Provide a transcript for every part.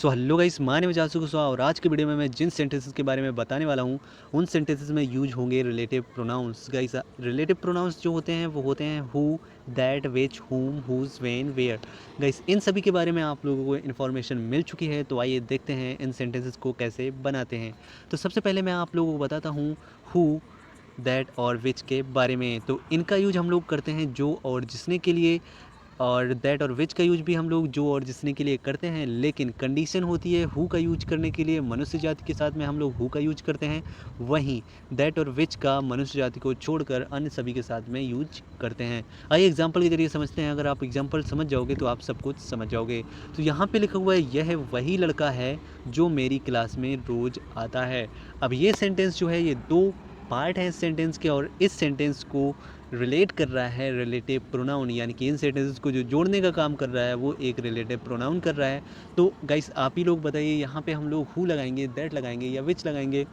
So hello guys, my name is Ashu Kushwaha और आज के वीडियो में मैं जिन सेंटेंसेस के बारे में बताने वाला हूँ उन सेंटेंसेस में यूज होंगे relative pronouns. Guys, relative pronouns जो होते हैं वो होते हैं हु, दैट, विच, हुम, हुज, व्हेन, वेयर। गाइस, इन सभी के बारे में आप लोगों को इन्फॉर्मेशन मिल चुकी है, तो आइए देखते हैं इन सेंटेंसेस को कैसे बनाते हैं। तो सबसे पहले मैं आप लोगों को बताता हूँ हु, दैट और विच के बारे में। तो इनका यूज हम लोग करते हैं जो और जिसने के लिए, और दैट और विच का यूज भी हम लोग जो और जिसने के लिए करते हैं, लेकिन कंडीशन होती है हु का यूज करने के लिए मनुष्य जाति के साथ में हम लोग हु का यूज करते हैं, वहीं दैट और विच का मनुष्य जाति को छोड़कर अन्य सभी के साथ में यूज करते हैं। आइए एग्जाम्पल के जरिए समझते हैं। अगर आप एग्जाम्पल समझ जाओगे तो आप सब कुछ समझ जाओगे। तो यहाँ पे लिखा हुआ है यह वही लड़का है जो मेरी क्लास में रोज आता है। अब ये सेंटेंस जो है, ये दो पार्ट है इस सेंटेंस के, और इस सेंटेंस को रिलेट कर रहा है रिलेटिव प्रोनाउन, यानी कि इन सेंटेंसेस को जो जोड़ने का काम कर रहा है वो एक रिलेटिव प्रोनाउन कर रहा है। तो गाइस, आप ही लोग बताइए, यहाँ पे हम लोग हु लगाएंगे, दैट लगाएंगे या विच लगाएंगे?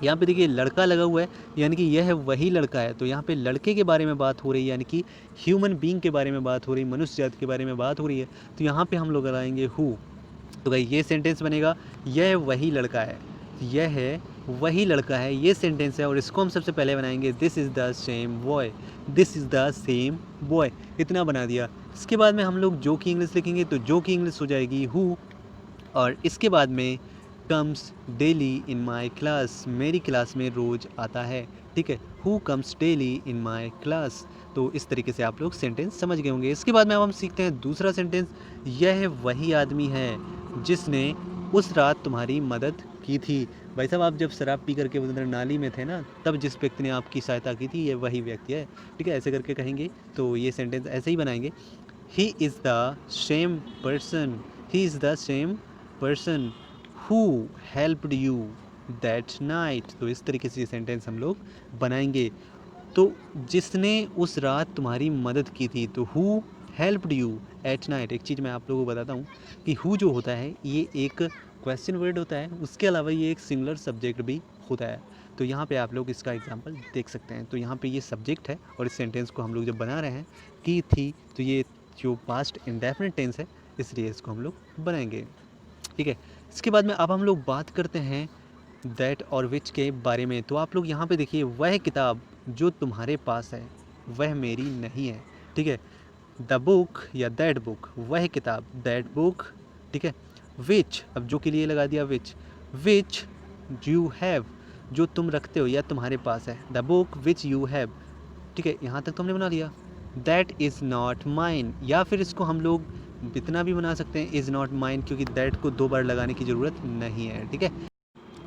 यहाँ पे देखिए लड़का लगा हुआ है, यानी कि यह वही लड़का है। तो यहाँ पे लड़के के बारे में बात हो रही है, यानी कि ह्यूमन बीइंग के बारे में बात हो रही है, मनुष्य जाति के बारे में बात हो रही है। तो यहाँ पे हम लोग लगाएंगे हु। तो गाइस, ये सेंटेंस बनेगा यह वही लड़का है। यह है वही लड़का है, ये सेंटेंस है, और इसको हम सबसे पहले बनाएंगे this is the same boy. This is the same boy, इतना बना दिया। इसके बाद में हम लोग जो की इंग्लिश लिखेंगे, तो जो की इंग्लिश हो जाएगी हु, और इसके बाद में comes daily in my class, मेरी क्लास में रोज़ आता है। ठीक है, who comes daily in my class. तो इस तरीके से आप लोग सेंटेंस समझ गए होंगे। इसके बाद में अब हम सीखते हैं दूसरा सेंटेंस, यह वही आदमी है जिसने उस रात तुम्हारी मदद की थी। भाई साहब, आप जब शराब पी करके उधर नाली में थे ना, तब जिस व्यक्ति ने आपकी सहायता की थी, ये वही व्यक्ति है। ठीक है, ऐसे करके कहेंगे तो ये सेंटेंस ऐसे ही बनाएंगे, he is the same person, he is the same person who helped you that night. तो इस तरीके से ये सेंटेंस हम लोग बनाएंगे। तो जिसने उस रात तुम्हारी मदद की थी, तो who helped you at night. एक चीज़ मैं आप लोगों को बताता हूँ कि हु जो होता है ये एक क्वेश्चन वर्ड होता है, उसके अलावा ये एक सिंगुलर सब्जेक्ट भी होता है। तो यहाँ पे आप लोग इसका एग्जांपल देख सकते हैं। तो यहाँ पे ये सब्जेक्ट है, और इस सेंटेंस को हम लोग जब बना रहे हैं की थी, तो ये जो पास्ट इंडेफिनिट टेंस है, इसलिए इसको हम लोग बनाएंगे। ठीक है, इसके बाद में अब हम लोग बात करते हैं दैट और विच के बारे में। तो आप लोग यहाँ पे देखिए, वह किताब जो तुम्हारे पास है वह मेरी नहीं है। ठीक है, द बुक या दैट बुक, वह किताब, दैट बुक। ठीक है, विच, अब जो के लिए लगा दिया विच, विच यू हैव, जो तुम रखते हो या तुम्हारे पास है, the book which you have. ठीक है, यहाँ तक तो हमने बना लिया। दैट इज़ नॉट माइन, या फिर इसको हम लोग इतना भी बना सकते हैं, इज़ नॉट माइन, क्योंकि दैट को दो बार लगाने की ज़रूरत नहीं है। ठीक है,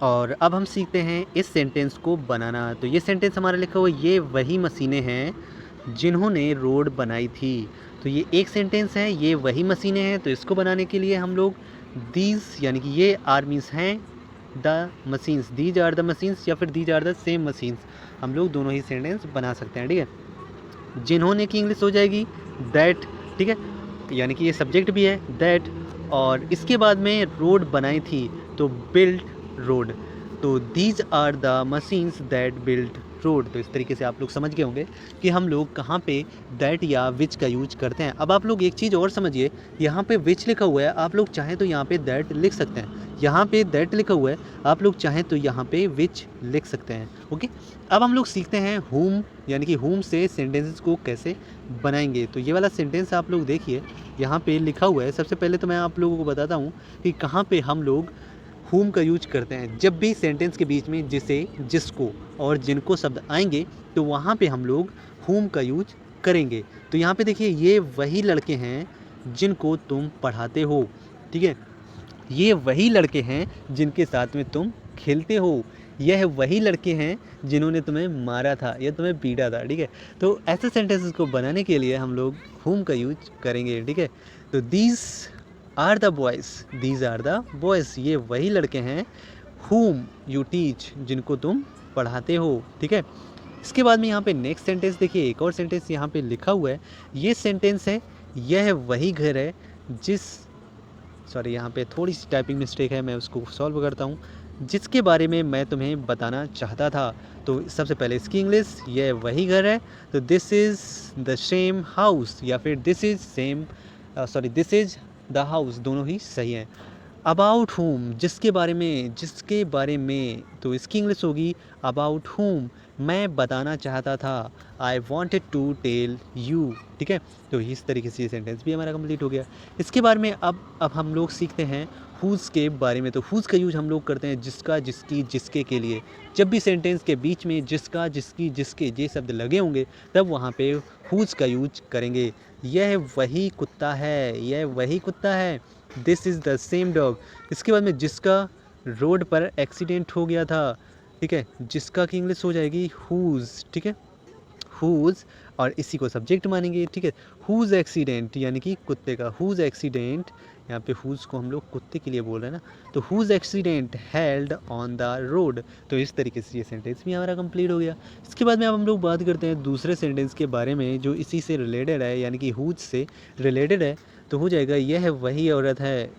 और अब हम सीखते हैं इस सेंटेंस को बनाना। तो ये सेंटेंस हमारा लिखा हुआ, ये वही मशीनें हैं जिन्होंने रोड बनाई थी। तो ये एक सेंटेंस है, ये वही मशीनें हैं। तो इसको बनाने के लिए हम लोग दीज, यानी कि ये आर्मीज हैं, the machines, these are the machines, या फिर these are the same machines, हम लोग दोनों ही सेंटेंस बना सकते हैं। ठीक है, जिन्होंने की इंग्लिश हो जाएगी दैट। ठीक है, यानी कि ये सब्जेक्ट भी है दैट, और इसके बाद में रोड बनाई थी, तो बिल्ड रोड। तो these are the machines that build road. तो इस तरीके से आप लोग समझ गए होंगे कि हम लोग कहाँ पे दैट या विच का यूज करते हैं। अब आप लोग एक चीज़ और समझिए, यहाँ पे विच लिखा हुआ है, आप लोग चाहें तो यहाँ पे दैट लिख सकते हैं। यहाँ पे दैट लिखा हुआ है, आप लोग चाहें तो यहाँ पे विच लिख सकते हैं। ओके, अब हम लोग सीखते हैं हुम, यानी कि हुम से सेंटेंसेस को कैसे बनाएंगे। तो ये वाला सेंटेंस आप लोग देखिए, यहाँ पे लिखा हुआ है। सबसे पहले तो मैं आप लोगों को बताता हूँ कि कहाँ पे हम लोग हुम का यूज करते हैं। जब भी सेंटेंस के बीच में जिसे, जिसको और जिनको शब्द आएंगे, तो वहाँ पे हम लोग हुम का यूज करेंगे। तो यहाँ पे देखिए, ये वही लड़के हैं जिनको तुम पढ़ाते हो। ठीक है, ये वही लड़के हैं जिनके साथ में तुम खेलते हो। यह वही लड़के हैं जिन्होंने तुम्हें मारा था या तुम्हें पीटा था। ठीक है, तो ऐसे सेंटेंसेस को बनाने के लिए हम लोग हुम का यूज करेंगे। ठीक है, तो these are the boys, these are the boys, ये वही लड़के हैं whom यू टीच, जिनको तुम पढ़ाते हो। ठीक है, इसके बाद में यहाँ पे नेक्स्ट सेंटेंस देखिए, एक और सेंटेंस यहाँ पे लिखा हुआ है। ये सेंटेंस है, यह वही घर है जिस, सॉरी यहाँ पे थोड़ी सी टाइपिंग मिस्टेक है, मैं उसको सॉल्व करता हूँ, जिसके बारे में मैं तुम्हें बताना चाहता था। तो सबसे पहले इसकी इंग्लिश, यह वही घर है, तो this is the same house, या फिर this is same, sorry this is the house, दोनों ही सही हैं। अबाउट होम, जिसके बारे में तो इसकी इंग्लिश होगी अबाउट होम, मैं बताना चाहता था। I wanted to tell you, ठीक है। तो इस तरीके से ये सेंटेंस भी हमारा कंप्लीट हो गया। इसके बारे में अब हम लोग सीखते हैं हुज़ के बारे में। तो हुज़ का यूज हम लोग करते हैं जिसका, जिसकी, जिसके के लिए। जब भी सेंटेंस के बीच में जिसका, जिसकी, जिसके ये शब्द लगे होंगे तब वहाँ पे हुज़ का यूज करेंगे। यह वही कुत्ता है, यह वही कुत्ता है। This is the same dog. इसके बाद में जिसका रोड पर एक्सीडेंट हो गया था, ठीक है। जिसका की इंग्लिश हो जाएगी हुज़, ठीक है, हुज़, और इसी को सब्जेक्ट मानेंगे, ठीक है। हुज़ एक्सीडेंट यानी कि कुत्ते का, हुज़ एक्सीडेंट, यहाँ पे हुज़ को हम लोग कुत्ते के लिए बोल रहे हैं ना, तो who's accident held on the road. तो इस तरीके से ये सेंटेंस भी हमारा कंप्लीट हो गया। इसके बाद में अब हम लोग बात करते हैं दूसरे सेंटेंस के बारे में जो इसी से रिलेटेड है, यानी कि हुज़ से रिलेटेड है। तो हो जाएगा यह वही औरत है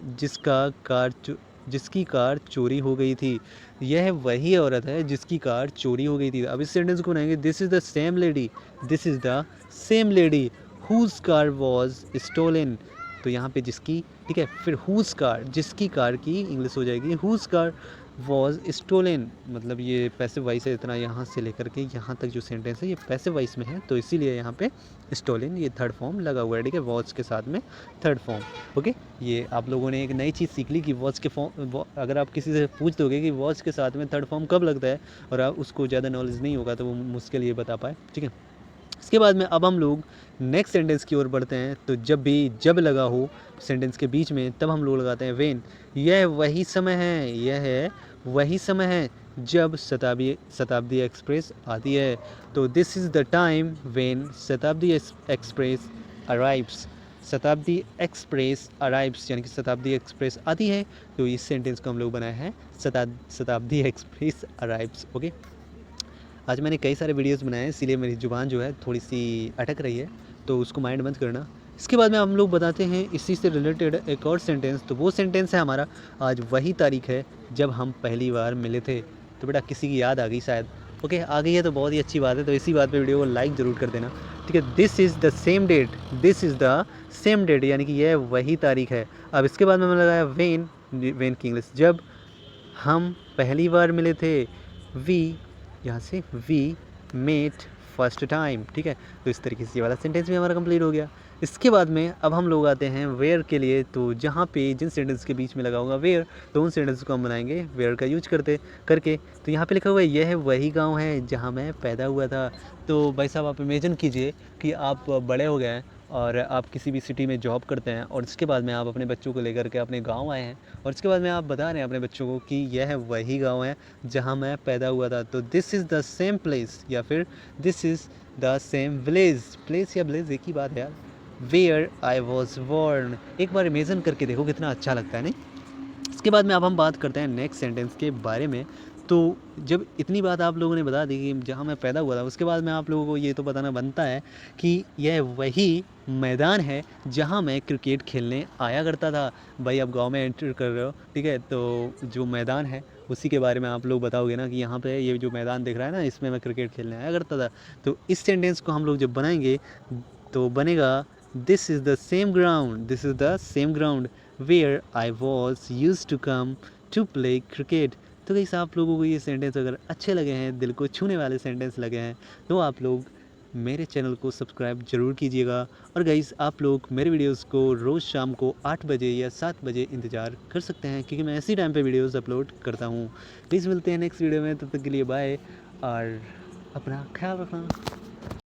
जिसकी कार चोरी हो गई थी। यह वही औरत है जिसकी कार चोरी हो गई थी। अब इस सेंटेंस को बनाएंगे, this is the same lady, this is the same lady whose car was stolen. तो यहाँ पे जिसकी, ठीक है, फिर हुज़ कार, जिसकी कार की इंग्लिश हो जाएगी हुज़ कार वॉज स्टोलन। मतलब ये पैसिव वॉइस है, इतना यहाँ से लेकर के यहाँ तक जो सेंटेंस है ये पैसिव वॉइस में है, तो इसीलिए यहाँ पे स्टोलन ये थर्ड फॉर्म लगा हुआ है, ठीक है, वॉज के साथ में थर्ड फॉर्म। ओके, ये आप लोगों ने एक नई चीज़ सीख ली कि वॉच के फॉर्म, अगर आप किसी से पूछ दोगे कि वॉच के साथ में थर्ड फॉर्म कब लगता है और आप उसको ज़्यादा नॉलेज नहीं होगा तो वो मुश्किल ये बता पाए, ठीक है। इसके बाद में अब हम लोग नेक्स्ट सेंटेंस की ओर बढ़ते हैं। तो जब लगा हो सेंटेंस के बीच में तब हम लोग लगाते हैं व्हेन। यह वही समय है जब शताब्दी एक्सप्रेस आती है। तो this is the time when शताब्दी एक्सप्रेस अराइव्स। शताब्दी एक्सप्रेस अराइव्स यानी कि शताब्दी एक्सप्रेस आती है। तो इस सेंटेंस को हम लोग बनाए हैं शताब्दी एक्सप्रेस अराइव्स। ओके, आज मैंने कई सारे वीडियोस बनाए हैं, इसीलिए मेरी ज़ुबान जो है थोड़ी सी अटक रही है, तो उसको माइंड मत करना। इसके बाद में हम लोग बताते हैं इसी से रिलेटेड एक और सेंटेंस। तो वो सेंटेंस है हमारा, आज वही तारीख है जब हम पहली बार मिले थे। तो बेटा किसी की याद आ गई शायद। ओके, आ गई है तो बहुत ही अच्छी बात है। तो इसी बात पे वीडियो को लाइक ज़रूर कर देना, ठीक है। This is the same date, this is the same date यानी कि यह वही तारीख है। अब इसके बाद में मैंने लगाया वेन की इंग्लिश, जब हम पहली बार मिले थे। वी, यहाँ से वी मेट फर्स्ट टाइम, ठीक है। तो इस तरीके से ये वाला सेंटेंस भी हमारा कंप्लीट हो गया। इसके बाद में अब हम लोग आते हैं वेयर के लिए। तो जहाँ पे जिन सेंटेंस के बीच में लगा होगा वेयर, तो उन सेंटेंस को हम बनाएंगे वेयर का यूज करके। तो यहाँ पे लिखा हुआ है यह वही गांव है जहाँ मैं पैदा हुआ था। तो भाई साहब आप इमेजिन कीजिए कि आप बड़े हो गए हैं और आप किसी भी सिटी में जॉब करते हैं और इसके बाद में आप अपने बच्चों को लेकर के अपने गांव आए हैं और इसके बाद में आप बता रहे हैं अपने बच्चों को कि यह वही गांव है जहां मैं पैदा हुआ था। तो this is the same place या फिर this is the same village, place या विलेज एक ही बात है यार, वेयर आई वॉज बॉर्न। एक बार इमेजिन करके देखो कितना अच्छा लगता है, नहीं। इसके बाद में अब हम बात करते हैं नेक्स्ट सेंटेंस के बारे में। तो जब इतनी बात आप लोगों ने बता दी कि जहाँ मैं पैदा हुआ था, उसके बाद में आप लोगों को ये तो बताना बनता है कि यह वही मैदान है जहाँ मैं क्रिकेट खेलने आया करता था। भाई आप गांव में एंटर कर रहे हो, ठीक है, तो जो मैदान है उसी के बारे में आप लोग बताओगे ना कि यहाँ पे ये जो मैदान दिख रहा है ना, इसमें मैं क्रिकेट खेलने आया करता था। तो इस सेंटेंस को हम लोग जब बनाएंगे तो बनेगा this is the same ground, this is the same ground where I was use to come to play cricket. तो गाइस आप लोगों को ये सेंटेंस अगर अच्छे लगे हैं, दिल को छूने वाले सेंटेंस लगे हैं, तो आप लोग मेरे चैनल को सब्सक्राइब ज़रूर कीजिएगा। और गाइस आप लोग मेरे वीडियोस को रोज़ शाम को 8 बजे या 7 बजे इंतज़ार कर सकते हैं क्योंकि मैं इसी टाइम पे वीडियोस अपलोड करता हूँ। प्लीज़ मिलते हैं नेक्स्ट वीडियो में, तब तक के लिए बाय और अपना ख्याल रखना।